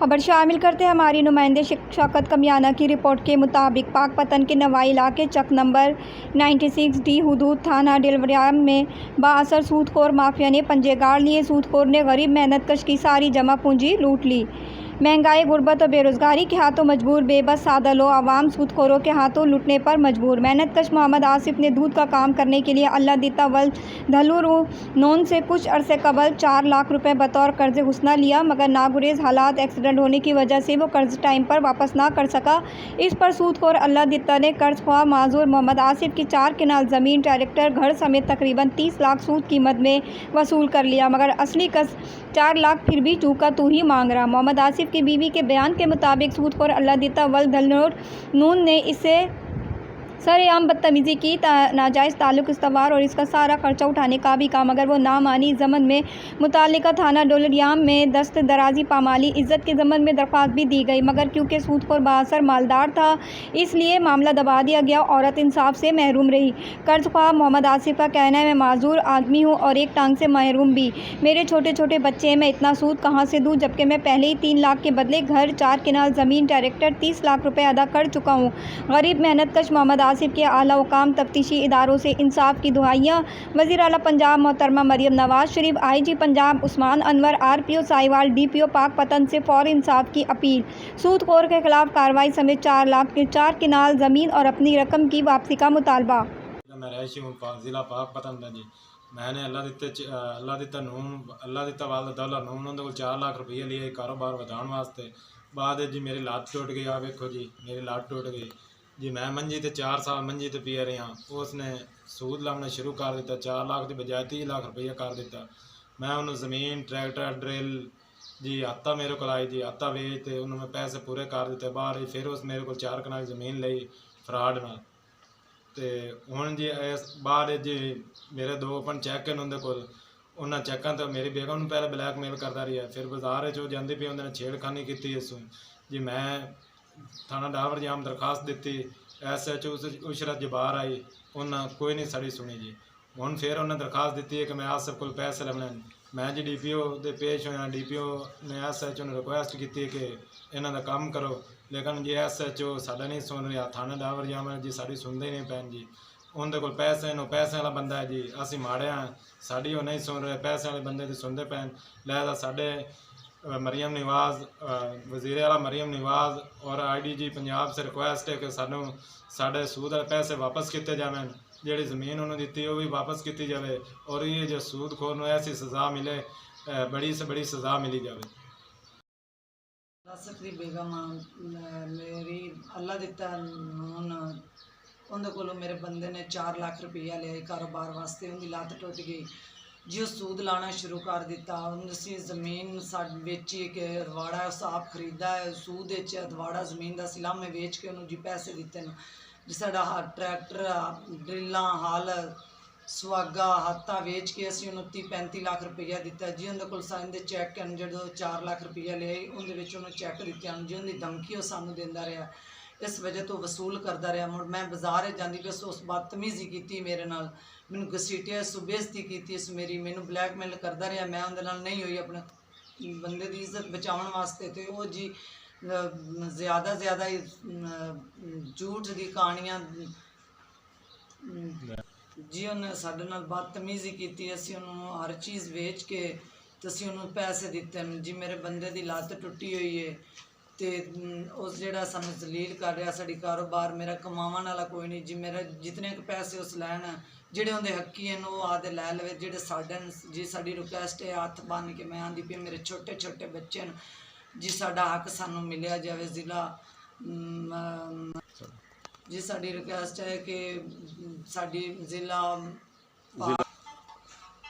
खबर शामिल करते हमारी नुमाइंदे शौकत कमियाना की रिपोर्ट के मुताबिक पाकपतन के नवाई इलाके चक नंबर 96D हुदूद थाना डिलवरियाम में बाअसर सूदखोर माफिया ने पंजे गाड़ लिए। सूदखोर ने गरीब मेहनतकश की सारी जमा पूंजी लूट ली। महंगाई, गुर्बत और बेरोज़गारी के हाथों मजबूर बेबस सादा लो आवाम सूदखोरों के हाथों लुटने पर मजबूर। मेहनतकश मोहम्मद आसिफ ने दूध का काम करने के लिए अल्लाह दिता वल्द धलूरू नून से कुछ अरसे कबल 4 लाख रुपए बतौर कर्ज हुस्ना लिया, मगर नागुरेज हालात एक्सीडेंट होने की वजह से वो कर्ज टाइम पर वापस ना कर सका। इस पर सूदखोर अल्लाह दिता ने कर्ज ख्वाह माजूर मोहम्मद आसिफ की 4 किनाल ज़मीन, ट्रैक्टर, घर समेत तकरीबन 30 लाख सूद कीमत में वसूल कर लिया, मगर असली कर्ज 4 लाख फिर भी चूका तू ही मांग रहा। मोहम्मद आसिफ की बीवी के बयान के मुताबिक सूदखोर अल्लाह दिता वल्द धलूरू नून ने इसे सरेआम बदतमीज़ी की, नाजायज़ ताल्लुक इस्तवार और इसका सारा खर्चा उठाने का भी कहा, मगर वो ना मानी। इस ज़मन में मुतालिका थाना डोलरियाम में दस्त दराजी पामाली इज़्ज़त के ज़मन में दरख्वास्त भी दी गई, मगर क्योंकि सूदखोर बाअसर मालदार था इसलिए मामला दबा दिया गया। औरत इंसाफ से महरूम रही। कर्ज ख्वाह मोहम्मद आसिफ का कहना है, मैं माजूर आदमी हूँ और एक टांग से महरूम भी। मेरे छोटे छोटे बच्चे हैं, मैं इतना सूद कहाँ से दूँ, जबकि मैं पहले ही 3 लाख के बदले घर, 4 किनाल ज़मीन, ट्रैक्टर, 30 लाख रुपये अदा कर चुका हूँ। गरीब मेहनतकश मोहम्मद आसिफ के आला हुकाम तफ्तीशी इदारों से इंसाफ की दुआइयाँ। वज़ीर आला पंजाब मोहतरमा Maryam Nawaz Sharif, IG Punjab Usman Anwar, RPO Sahiwal, DPO Pakpattan से फौरी इंसाफ की अपील। सूदखोर के खिलाफ कार्रवाई समेत 4 लाख के 4 किनाल ज़मीन और अपनी रकम की वापसी का मुतालबा। मैं रहायशी हूँ ज़िला पाकपतन का जी। मैंने अल्लाह दिता वाल दौला नून उन्होंने को 4 लाख रुपये लिए कारोबार बढ़ाने वास्ते। बाद जी मेरी लात टूट गई। आ वेखो जी मेरी लात टूट गई जी। मैं मंजी ते 4 साल मंजी ते पिया रहा। उसने सूद लाना शुरू कर दिता। 4 लाख के बजाय 30 लाख रुपया कर दिता। मैं उन्होंने ज़मीन, ट्रैक्टर, ड्रिल जी आता मेरे को आई जी। आता वेच तो उन्होंने पैसे पूरे कर दिते। बाहर फिर उस मेरे को 4 कनाल ज़मीन ली फ्राड न। तो हूँ जी इस बाद जी मेरे 2 अपन चैक हैं उन्होंने को। उन्होंने चैकों तो मेरी बेगम पहले ब्लैकमेल करता रहा। फिर बाजार जाती पी उन्होंने छेड़खानी की इसू जी। मैं थाना डालवरियाम दरखास्त दी। SHO उशरत जबार आई, उन्हें कोई नहीं साड़ी सुनी जी। हूँ फिर उन्हें दरखास्त दी है कि मैं आसिफ को पैसे लैने। मैं जी DPO दे पेश होया। DPO ने SHO ने रिक्वेस्ट की कि इन्हों का काम करो, लेकिन जी SHO साडा नहीं सुन रहा। थाना डालवरियाम जी साड़ी सुनते ही नहीं पैन जी। उनके को पैसे वाला बंदा है जी। असी माड़े हैं, साड़ी वो नहीं सुन रहे। पैसे वाले बंदे की सुनते पैन। लिहाजा साढ़े मरियम नवाज वज़ीर आला मरियम नवाज और IDG पंजाब से रिक्वेस्ट है कि सानू साढ़े सूद वाले पैसे वापस किए जाए। जी ज़मीन उन्होंने दी वो भी वापस की जाए और ये जो सूदखोर को ऐसी सज़ा मिले, बड़ी से बड़ी सज़ा मिली जाए। आसिफ दी बेगम मेरी अल्लाह दिता नून उन्होंने को मेरे बंदे ने 4 लाख रुपया लिया कारोबार वास्ते। उनकी लत्त टुट गई जी। वो सूद लाना शुरू कर दिता। उन्हें ज़मीन बेची के अदवाड़ा उस आप खरीदा है, सूद अदवाड़ा ज़मीन का सिलामे वेच के उन्होंने जी पैसे दिते हैं जी। साडा ट्रैक्टर, ड्रिल्लां, हल, सुहागा, हाथा वेच के असी उन्होंने 30-35 लाख रुपया दिता जी। उन्होंने को साइंदे चैक हैं जो 4 लाख रुपया लिया उन्हें उन्होंने चैक दिते हैं जी। उनकी धमकी वो सानू देंदा रहा, इस वजह तो वसूल करता रहा। मुड़ मैं बाजार जाती भी उस बदतमीजी की मेरे नाल, मैनू घसीटिया, बेइज्जती की इस मेरी, मैनू ब्लैकमेल करता रहा। मैं उनके नाल नहीं हुई अपने बंदे की इज्जत बचाने वास्ते। तो वो जी ज़्यादा झूठ की कहानियाँ जी। उन्हें साढ़े नाल बदतमीजी की। असी उन्होंने हर चीज़ वेच के तो असी उन्होंने पैसे दिते हैं जी। मेरे बंदे की लत्त टुटी हुई है तो उस जोड़ा सानू जलील कर रहा। साड़ी कारोबार मेरा कमावन वाला कोई नहीं जी। मेरा जितने पैसे उस लैन जेडे उनके हकी हैं वो आदे लै लवे, जेडे साडे जी। साड़ी रिक्वेस्ट है हथ बन के मैं आँदी पी मेरे छोटे छोटे बच्चे हैं जी। साडा हक सानू मिलिया जाए। ज़िला जी साड़ी रिक्वेस्ट है कि साड़ी ज़िला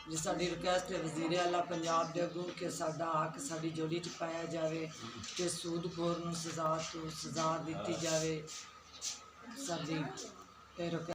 जी साड़ी रिक्वेस्ट है वज़ीर आला पंजाब दे अगों कि साडा हक साड़ी जोड़ी च पाया जाए कि सूदखोर नूं सज़ा दी जाए। साडी